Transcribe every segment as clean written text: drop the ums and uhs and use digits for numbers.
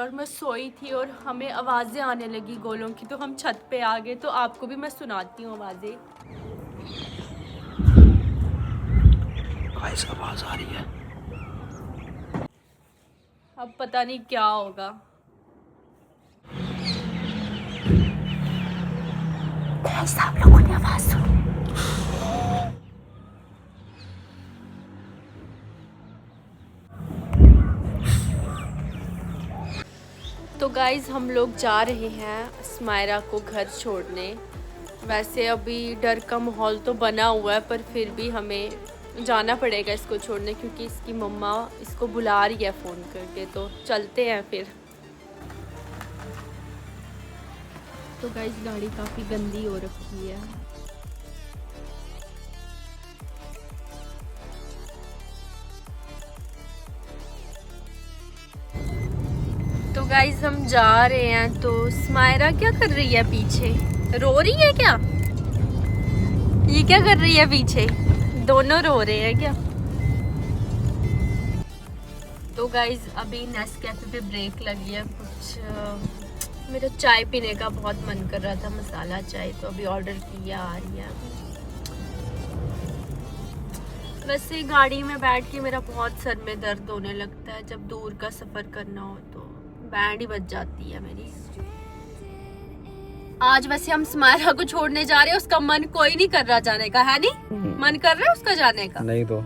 और मैं सोई थी और हमें आवाज़ें आने लगी गोलों की, तो हम छत पे आ गए। तो आपको भी मैं सुनाती हूँ आवाज़ें। गाइस आवाज़ आ रही है। अब पता नहीं क्या होगा। गाइस आप लोगों ने आवाज़ सुनी? तो गाइज़ हम लोग जा रहे हैं स्मायरा को घर छोड़ने। वैसे अभी डर का माहौल तो बना हुआ है, पर फिर भी हमें जाना पड़ेगा इसको छोड़ने, क्योंकि इसकी मम्मा इसको बुला रही है फ़ोन करके। तो चलते हैं फिर। तो गाइज़ गाड़ी काफ़ी गंदी हो रखी है। तो गाइज़ हम जा रहे हैं। तो स्मायरा क्या कर रही है पीछे? रो रही है क्या? ये क्या कर रही है पीछे? दोनों रो रहे हैं क्या? तो गाइज़ अभी नेस्कैफे पे ब्रेक लगी है। कुछ मेरा चाय पीने का बहुत मन कर रहा था, मसाला चाय, तो अभी ऑर्डर किया, आ रही है। वैसे गाड़ी में बैठ के मेरा बहुत सर में दर्द होने लगता है जब दूर का सफ़र करना हो, तो बैंड ही बज जाती है मेरी। आज वैसे हम स्मायरा को छोड़ने जा रहे हैं। उसका मन कोई नहीं कर रहा जाने का, है नहीं? मन कर रहा है उसका जाने का? नहीं तो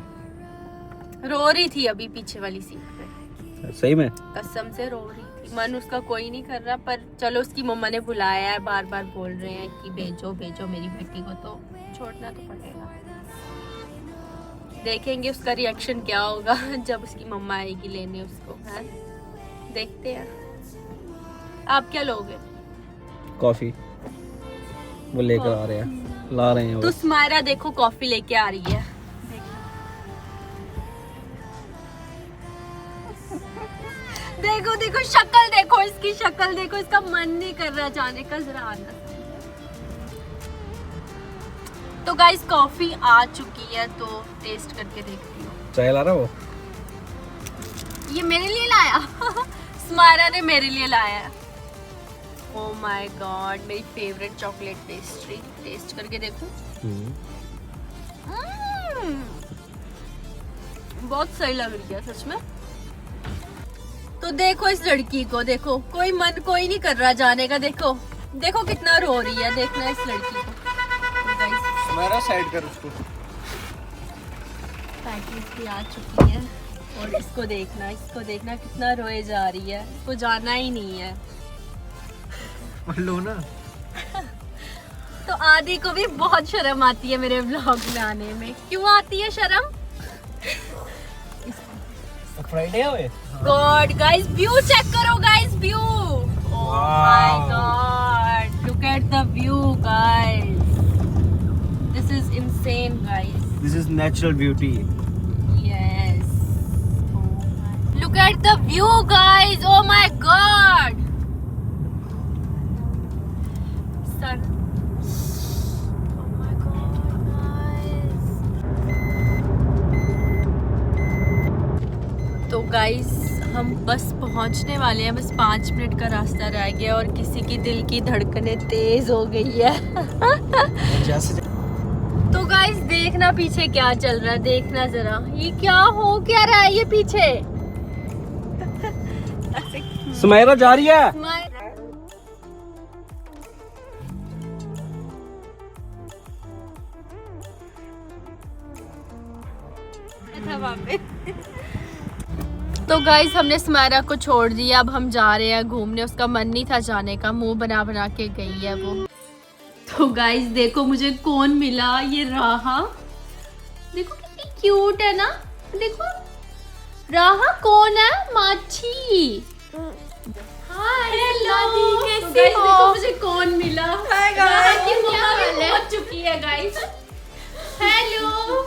रो रही थी अभी पीछे वाली सीट पे, सही में कसम से रो रही थी। मन उसका कोई नहीं कर रहा, पर चलो उसकी मम्मा ने बुलाया है, बार बार बोल रहे हैं कि भेजो भेजो मेरी बेटी को, तो छोड़ना तो पड़ेगा। देखेंगे उसका रिएक्शन क्या होगा जब उसकी मम्मा आएगी लेने उसको, है? देखते हैं। आप क्या लोगे? कॉफी वो लेकर आ रहे हैं, ला रहे हैं वो। तो स्मायरा देखो कॉफी लेके आ रही है। देखो देखो शक्ल देखो, इसकी शक्ल देखो, इसका मन नहीं कर रहा जाने का, जरा आना। तो गाइस कॉफी आ चुकी है, तो टेस्ट करके देखती हूँ। चाय ला रहा वो? ये मेरे लिए लाया स्मायरा ने मेरे लिए लाया है। ओह माय गॉड, मेरी फेवरेट चॉकलेट पेस्ट्री। टेस्ट करके देखूं? बहुत सही लग रही है सच में। तो देखो इस लड़की को, देखो कोई मन कोई नहीं कर रहा जाने का। देखो देखो कितना रो रही है, देखना इस लड़की को। तो मेरा साइड कर उसको। पैकेज भी आ चुकी है और इसको देखना कितना रोए जा रही है। इसको जाना ही नहीं है। लो ना। तो आदि को भी बहुत शर्म आती है मेरे व्लॉग में आने में। क्यों आती है शर्म? फ्राइडे है। गॉड गाइस, व्यू चेक करो guys, view. Oh my god, look at the view guys, this is insane guys. This is natural beauty. Yes, look at the view guys, oh my god. Sun, तो guys हम बस पहुंचने वाले हैं। बस 5 minute का रास्ता रह गया और किसी की दिल की धड़कनें तेज हो गई है तो गाइस देखना पीछे क्या चल रहा है, देखना जरा। ये क्या हो क्या रहा है ये पीछे? स्मायरा जा रही है। था वहाँ पे तो गाइस हमने स्मायरा को छोड़ दिया। अब हम जा रहे हैं घूमने। उसका मन नहीं था जाने का, मुंह बना बना के गई है वो। तो गाइस देखो मुझे कौन मिला, ये राहा। देखो कितनी क्यूट है ना। देखो राहा कौन है? माछी। हाय हेलो, कैसे हो? देखो मुझे कौन मिला। राहा की मम्मा भी पहुंच चुकी है गाइस। हेलो।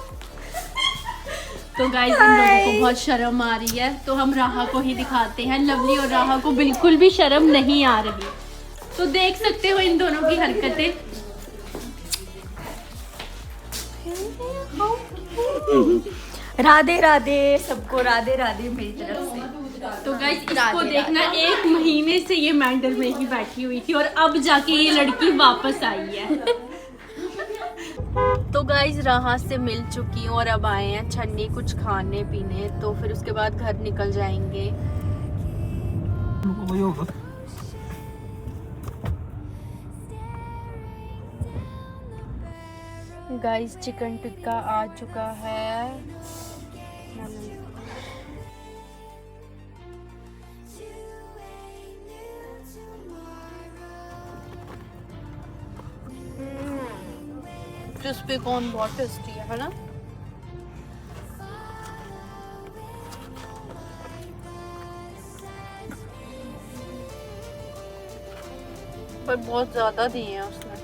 तो गाइस इन लोगों को बहुत शर्म आ रही है, तो हम राहा को ही दिखाते हैं। लवली और राहा को बिल्कुल भी शर्म नहीं आ रही, तो देख सकते हो इन दोनों की हरकतें। राधे राधे सबको, राधे राधे मेरी तरफ से। तो गाइस इसको देखना, 1 महीने से ये मेंटल में ही बैठी हुई थी और अब जाके ये लड़की वापस आई है। तो गाइस राह से मिल चुकी हूँ और अब आए हैं छन्नी कुछ खाने पीने, तो फिर उसके बाद घर निकल जाएंगे। गाइस चिकन टिक्का आ चुका है। क्रिस्पी कॉर्न बहुत टेस्टी है ना। पर बहुत ज्यादा दिए हैं उसने।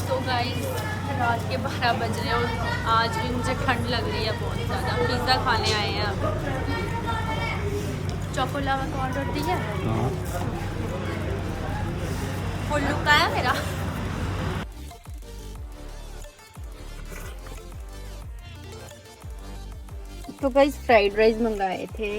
तो गाइस रात के 12 बज रहे हैं और आज भी मुझे ठंड लग रही है बहुत ज़्यादा। पिज़्ज़ा खाने आए हैं अब। चोकोलावा का ऑर्डर दिया है। फुल लुक आया मेरा। तो गाइस फ्राइड राइस मंगाए थे।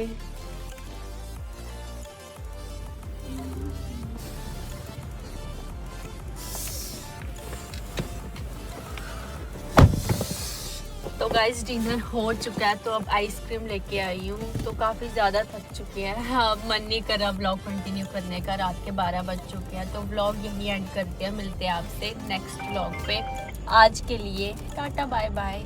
तो गाइस डिनर हो चुका है, तो अब आइसक्रीम लेके आई हूँ। तो काफ़ी ज़्यादा थक चुके हैं, अब मन नहीं कर रहा ब्लॉग कंटिन्यू करने का। रात के 12 बज चुके हैं, तो ब्लॉग यहीं एंड करते हैं। मिलते हैं आपसे नेक्स्ट ब्लॉग पे। आज के लिए टाटा बाय बाय।